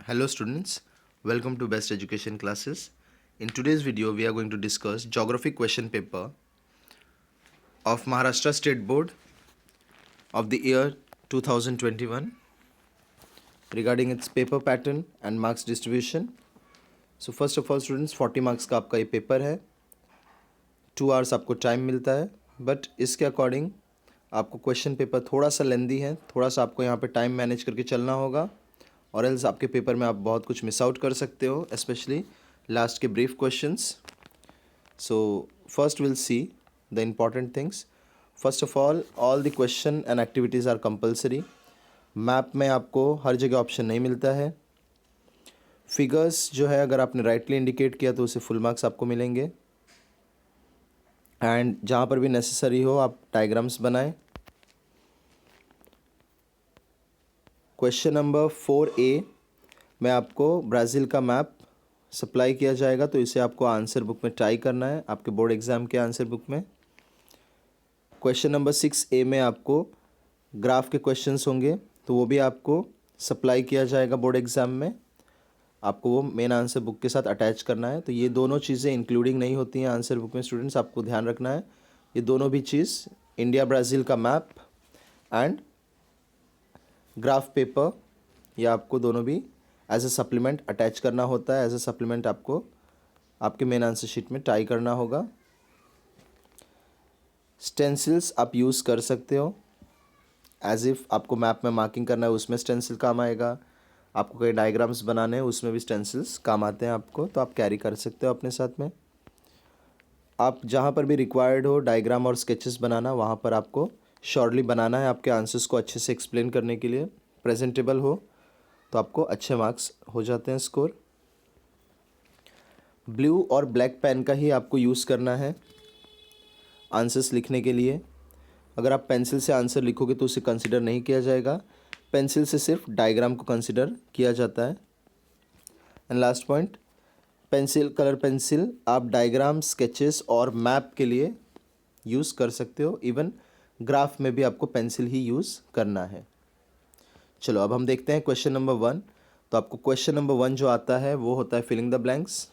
Hello students, welcome to Best Education Classes. In today's video, we are going to discuss geography question paper of Maharashtra State Board of the year 2021 regarding its paper pattern and marks distribution. So first of all students, 40 marks का आपका ये paper है, 2 hours आपको time मिलता है, but इसके according आपको question paper थोड़ा सा लेंदी है, थोड़ा सा आपको यहाँ पे टाइम मैनेज करके चलना होगा और एल्स आपके पेपर में आप बहुत कुछ मिस आउट कर सकते हो, स्पेशली लास्ट के brief questions. So first will see the important things. First of all the question and activities are compulsory. Map में आपको हर जगह ऑप्शन नहीं मिलता है. फिगर्स जो है अगर आपने राइटली इंडिकेट किया तो उसे फुल मार्क्स आपको मिलेंगे. एंड जहाँ पर भी नेसेसरी हो आप डायग्राम्स बनाएं. क्वेश्चन नंबर 4A में आपको ब्राज़ील का मैप सप्लाई किया जाएगा, तो इसे आपको आंसर बुक में ट्राई करना है आपके बोर्ड एग्ज़ाम के आंसर बुक में. क्वेश्चन नंबर 6A में आपको ग्राफ के क्वेश्चंस होंगे, तो वो भी आपको सप्लाई किया जाएगा बोर्ड एग्ज़ाम में. आपको वो मेन आंसर बुक के साथ अटैच करना है. तो ये दोनों चीज़ें इंक्लूडिंग नहीं होती हैं आंसर बुक में स्टूडेंट्स, आपको ध्यान रखना है. ये दोनों भी चीज़, इंडिया ब्राज़ील का मैप एंड ग्राफ पेपर, ये आपको दोनों भी एज ए सप्लीमेंट अटैच करना होता है. एज ए सप्लीमेंट आपको आपके मेन आंसर शीट में टाई करना होगा. स्टेंसिल्स आप यूज़ कर सकते हो, एज इफ़ आपको मैप में मार्किंग करना है उसमें स्टेंसिल काम आएगा. आपको कई डायग्राम्स बनाने हैं उसमें भी स्टेंसिल्स काम आते हैं आपको, तो आप कैरी कर सकते हो अपने साथ में. आप जहाँ पर भी रिक्वायर्ड हो डायग्राम और स्केचेस बनाना, वहाँ पर आपको श्योरली बनाना है आपके आंसर्स को अच्छे से एक्सप्लेन करने के लिए. प्रेजेंटेबल हो तो आपको अच्छे मार्क्स हो जाते हैं स्कोर. ब्लू और ब्लैक पेन का ही आपको यूज़ करना है आंसर्स लिखने के लिए. अगर आप पेंसिल से आंसर लिखोगे तो उसे कंसिडर नहीं किया जाएगा. पेंसिल से सिर्फ डायग्राम को कंसिडर किया जाता है. And last point, pencil, colour pencil आप डायग्राम, स्केचेस और मैप के लिए यूज़ कर सकते हो. इवन ग्राफ में भी आपको पेंसिल ही यूज़ करना है. चलो अब हम देखते हैं क्वेश्चन नंबर 1. तो आपको क्वेश्चन नंबर 1 जो आता है वो होता है फिलिंग द ब्लैंक्स,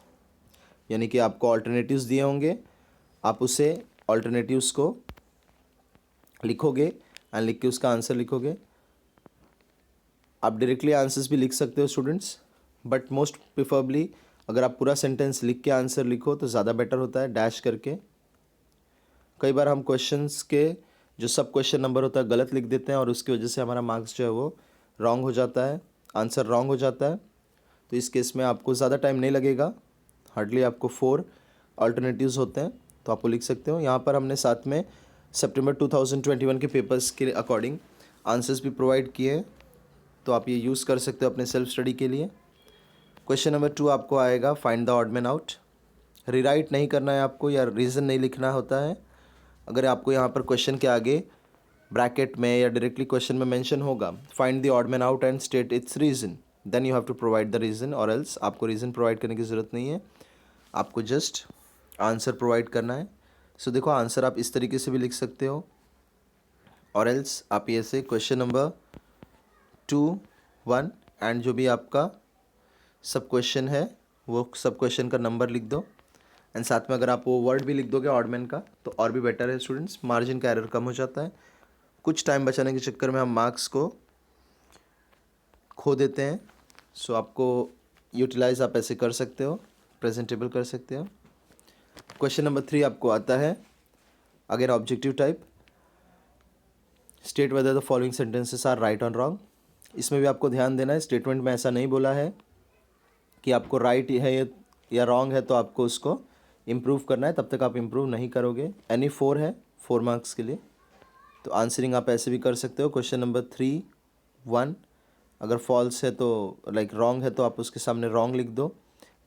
यानी कि आपको ऑल्टरनेटिव्स दिए होंगे, आप उसे ऑल्टरनेटिव्स को लिखोगे एंड लिख के उसका आंसर लिखोगे. आप डायरेक्टली आंसर्स भी लिख सकते हो स्टूडेंट्स, बट मोस्ट प्रिफरेबली अगर आप पूरा सेंटेंस लिख के आंसर लिखो तो ज़्यादा बेटर होता है, डैश करके. कई बार हम क्वेश्चंस के जो सब क्वेश्चन नंबर होता है गलत लिख देते हैं और उसकी वजह से हमारा मार्क्स जो है वो रॉन्ग हो जाता है, आंसर रॉन्ग हो जाता है. तो इस केस में आपको ज़्यादा टाइम नहीं लगेगा, हार्डली आपको 4 अल्टरनेटिव्स होते हैं तो आपको लिख सकते हो. यहाँ पर हमने साथ में सितंबर 2021 के पेपर्स के अकॉर्डिंग आंसर्स भी प्रोवाइड किए हैं, तो आप ये यूज़ कर सकते हो अपने सेल्फ स्टडी के लिए. क्वेश्चन नंबर 2 आपको आएगा find the odd man out. Rewrite नहीं करना है आपको या रीज़न नहीं लिखना होता है. अगर आपको यहाँ पर क्वेश्चन के आगे ब्रैकेट में या डायरेक्टली क्वेश्चन में मेंशन होगा find the odd man out and state its reason, then you have to provide the reason, और एल्स आपको रीज़न प्रोवाइड करने की ज़रूरत नहीं है, आपको जस्ट आंसर प्रोवाइड करना है. सो देखो आंसर आप इस तरीके से भी लिख सकते हो, और एल्स आप ये से क्वेश्चन नंबर 2, 1 एंड जो भी आपका सब क्वेश्चन है वो सब क्वेश्चन का नंबर लिख दो. एंड साथ में अगर आप वो वर्ड भी लिख दोगे ऑडमैन का तो और भी बेटर है स्टूडेंट्स, मार्जिन का एरर कम हो जाता है. कुछ टाइम बचाने के चक्कर में हम मार्क्स को खो देते हैं. सो आपको यूटिलाइज आप ऐसे कर सकते हो, प्रेजेंटेबल कर सकते हो. क्वेश्चन नंबर 3 आपको आता है again objective type. State whether the following sentences are right और रॉन्ग. इसमें भी आपको ध्यान देना है, स्टेटमेंट में ऐसा नहीं बोला है कि आपको राइट है या रॉन्ग है तो आपको उसको इम्प्रूव करना है, तब तक आप इम्प्रूव नहीं करोगे. एनी 4 है 4 मार्क्स के लिए, तो आंसरिंग आप ऐसे भी कर सकते हो. क्वेश्चन नंबर 3, 1 अगर फॉल्स है तो लाइक रॉन्ग है तो आप उसके सामने रॉन्ग लिख दो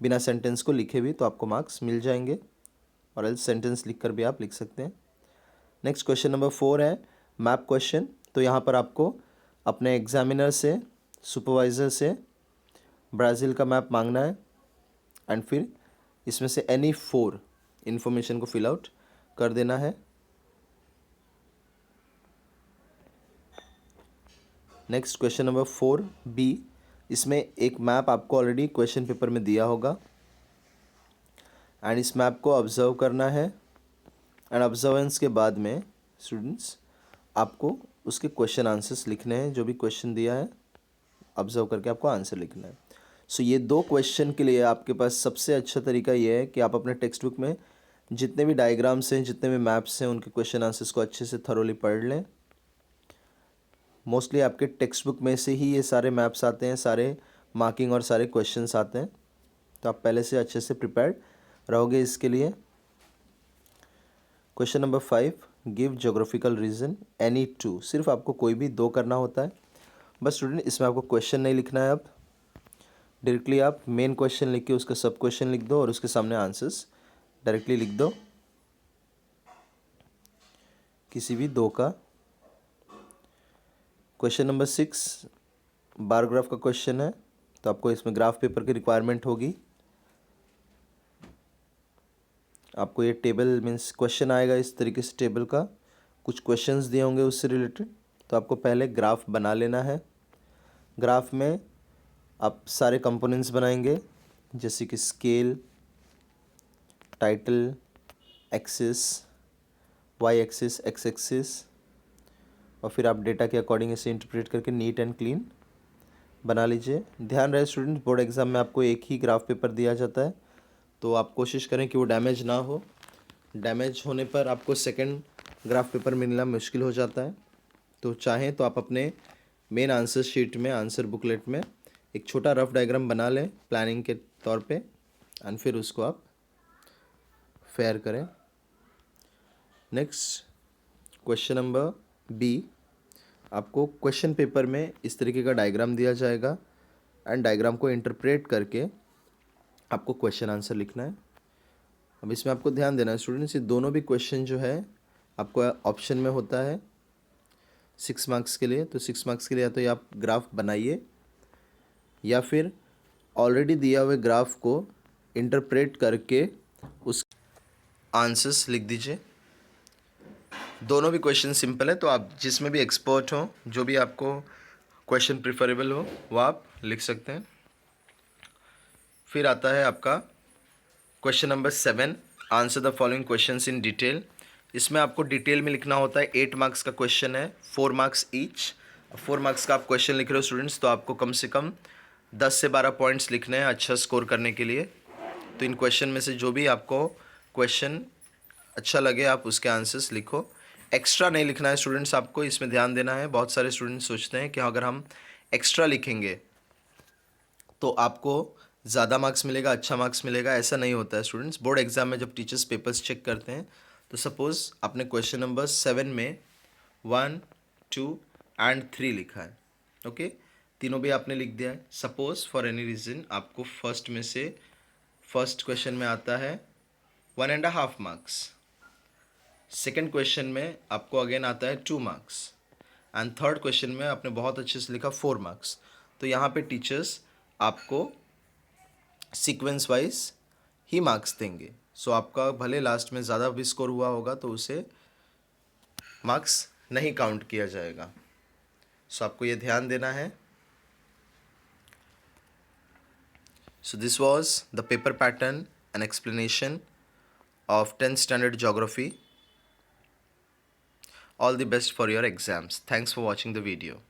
बिना सेंटेंस को लिखे भी, तो आपको मार्क्स मिल जाएंगे, और एल्स सेंटेंस लिख कर भी आप लिख सकते हैं. नेक्स्ट क्वेश्चन नंबर 4 है मैप क्वेश्चन. तो यहाँ पर आपको अपने एग्जामिनर से, सुपरवाइज़र से ब्राज़ील का मैप मांगना है एंड फिर इसमें से एनी 4 इन्फॉर्मेशन को फिल आउट कर देना है. नेक्स्ट क्वेश्चन नंबर 4B, इसमें एक मैप आपको ऑलरेडी क्वेश्चन पेपर में दिया होगा एंड इस मैप को ऑब्जर्व करना है एंड ऑब्जर्वेंस के बाद में स्टूडेंट्स आपको उसके क्वेश्चन आंसर्स लिखने हैं। जो भी क्वेश्चन दिया है ऑब्जर्व करके आपको आंसर लिखना है। सो ये 2 क्वेश्चन के लिए आपके पास सबसे अच्छा तरीका ये है कि आप अपने टेक्स्ट बुक में जितने भी डायग्राम्स हैं, जितने भी मैप्स हैं, उनके क्वेश्चन आंसर्स को अच्छे से थरोली पढ़ लें। मोस्टली आपके टेक्स्ट बुक में से ही ये सारे मैप्स आते हैं, सारे मार्किंग और सारे क्वेश्चंस आते हैं, तो आप पहले से अच्छे से प्रिपेयर्ड रहोगे इसके लिए। Question number 5, give geographical reason any 2। सिर्फ आपको कोई भी 2 करना होता है बस स्टूडेंट। इसमें आपको क्वेश्चन नहीं लिखना है। अब डायरेक्टली आप मेन क्वेश्चन लिख के उसका सब क्वेश्चन लिख दो और उसके सामने आंसर्स डायरेक्टली लिख दो, किसी भी 2 का। क्वेश्चन नंबर 6 बार ग्राफ का क्वेश्चन है, तो आपको इसमें ग्राफ पेपर की रिक्वायरमेंट होगी। आपको ये टेबल मीन्स क्वेश्चन आएगा इस तरीके से, टेबल का कुछ क्वेश्चंस दिए होंगे उससे रिलेटेड, तो आपको पहले ग्राफ बना लेना है। ग्राफ में आप सारे कंपोनेंट्स बनाएंगे जैसे कि scale, title, axis, Y axis, X axis, और फिर आप डेटा के अकॉर्डिंग इसे इंटरप्रेट करके नीट एंड क्लीन बना लीजिए। ध्यान रहे स्टूडेंट, बोर्ड एग्जाम में आपको एक ही ग्राफ पेपर दिया जाता है, तो आप कोशिश करें कि वो डैमेज ना हो। डैमेज होने पर आपको सेकंड ग्राफ पेपर मिलना मुश्किल हो जाता है। तो चाहें तो आप अपने मेन आंसर शीट में, आंसर बुकलेट में एक छोटा रफ डायग्राम बना लें प्लानिंग के तौर पे एंड फिर उसको आप फेयर करें। नेक्स्ट क्वेश्चन नंबर बी, आपको क्वेश्चन पेपर में इस तरीके का डायग्राम दिया जाएगा एंड डायग्राम को इंटरप्रेट करके आपको क्वेश्चन आंसर लिखना है। अब इसमें आपको ध्यान देना है स्टूडेंट्स, ये दोनों भी क्वेश्चन जो है आपको ऑप्शन में होता है 6 मार्क्स के लिए। तो 6 मार्क्स के लिए या तो ये आप ग्राफ बनाइए या फिर ऑलरेडी दिया हुए ग्राफ को इंटरप्रेट करके उस आंसर्स लिख दीजिए। दोनों भी क्वेश्चन सिंपल है, तो आप जिसमें भी एक्सपर्ट हो, जो भी आपको क्वेश्चन प्रिफरेबल हो वो आप लिख सकते हैं। फिर आता है आपका question number 7, answer the following questions in detail. इसमें आपको डिटेल में लिखना होता है। 8 मार्क्स का क्वेश्चन है, 4 मार्क्स ईच। 4 मार्क्स का आप क्वेश्चन लिख रहे हो स्टूडेंट्स, तो आपको कम से कम 10 से 12 पॉइंट्स लिखने हैं अच्छा स्कोर करने के लिए। तो इन क्वेश्चन में से जो भी आपको क्वेश्चन अच्छा लगे आप उसके आंसर्स लिखो। एक्स्ट्रा नहीं लिखना है स्टूडेंट्स, आपको इसमें ध्यान देना है। बहुत सारे स्टूडेंट्स सोचते हैं कि अगर हम एक्स्ट्रा लिखेंगे तो आपको ज़्यादा मार्क्स मिलेगा, अच्छा मार्क्स मिलेगा। ऐसा नहीं होता है स्टूडेंट्स। बोर्ड एग्जाम में जब टीचर्स पेपर्स चेक करते हैं तो सपोज़ आपने क्वेश्चन नंबर 7 में 1, 2 एंड 3 लिखा है, ओके, तीनों भी आपने लिख दिया है। सपोज़ फॉर एनी रीज़न आपको फर्स्ट क्वेश्चन में आता है 1.5 मार्क्स, सेकेंड क्वेश्चन में आपको अगेन आता है 2 मार्क्स एंड थर्ड क्वेश्चन में आपने बहुत अच्छे से लिखा 4 मार्क्स। तो यहाँ पे टीचर्स आपको सीक्वेंस वाइज ही मार्क्स देंगे। सो आपका भले लास्ट में ज़्यादा भी स्कोर हुआ होगा तो उसे मार्क्स नहीं काउंट किया जाएगा। सो आपको ये ध्यान देना है। So this was the paper pattern and explanation of 10th standard geography. All the best for your exams. Thanks for watching the video.